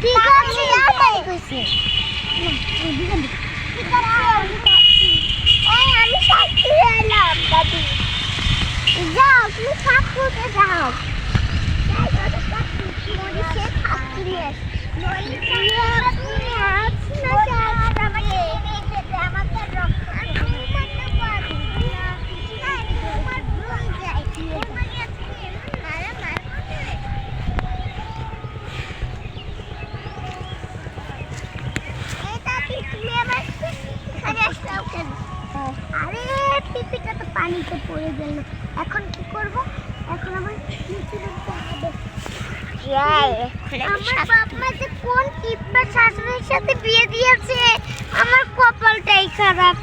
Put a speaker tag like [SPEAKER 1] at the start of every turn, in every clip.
[SPEAKER 1] ঠিক আছে তাড়াতাড়ি কইছে ঠিক আছে আমি সাথে এলাম দাদি যাও তুমি সাথ করতে যাও যাই তো সাথ মরি সে সাথ দিয়ে নইলে তুমি আছ না যা আমাকে নিতে আমাকে রক্ত মারতে পারি না তোমার ভুল যাই তোমার আজকে মারা মারতে এটা তুমি আবার এখানে আসলাও কেন আরে পিপিটা তো পানিতে পড়ে গেল এখন কি করব এখন আমার নিচে নামতে হবে আমার বাবা যে কোন কিপটা শাশুড়ির সাথে বিয়ে দিয়েছে আমার কপালটাই খারাপ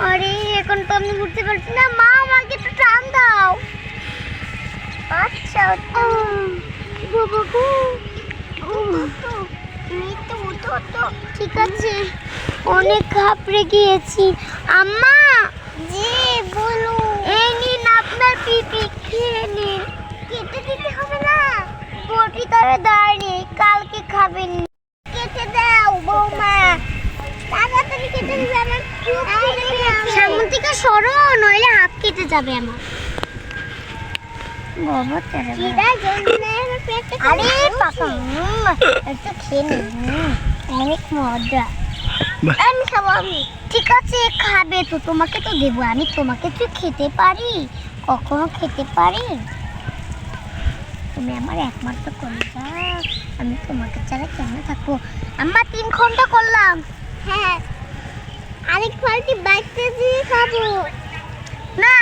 [SPEAKER 1] আরে এখন তো আমি উঠতে পারছি না মা আমাকে একটু টান দাও আচ্ছা বাবা গো ঠিক আছে অনেক ঘাবড়ে গিয়েছি আম্মা জি বলো এই নিন আপনার পিপি খেয়ে নিন কেটে দিতে হবে না বটি তবে দাঁড়িয়ে কালকে খাবেন কেটে দাও বৌমা তাড়াতাড়ি কেটে দিবে আমার সামন্তিকা সরো নইলে হাত কেটে যাবে আমার বাবা আরে পাপা একটু খেয়ে নিন অনেক মজা আমি খাবো আমি ঠিক আছে খাবে তো তোমাকে তো দেবো আমি তোমাকে তুই খেতে পারি কখনো খেতে পারি তুমি আমার একমাত্র কলিজা আমি তোমাকে ছাড়া কেমন থাকবো আম্মা 3 ঘন্টা করলাম হ্যাঁ আরেক বালতি বাইতে দিয়ে খাবো না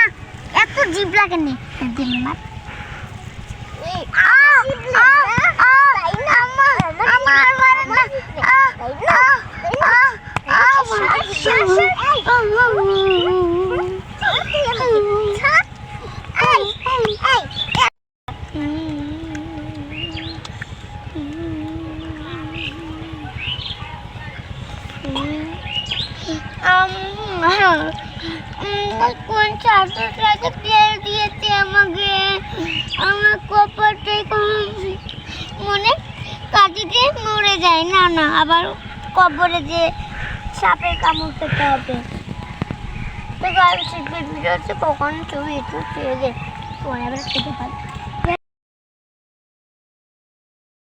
[SPEAKER 1] এত জিভ লাগে নি দিন মা কোন ছাত্রটাকে ফেলে দিয়েছে আমাকে আমার কপালটাই মনে কাটিতে মরে যায় না না আবার কবরে যে সাপের কামড় খেতে হবে তো গাছ ভিডিও হচ্ছে কখন ছবি একটু পেয়ে যায় পরে আবার খেতে পারি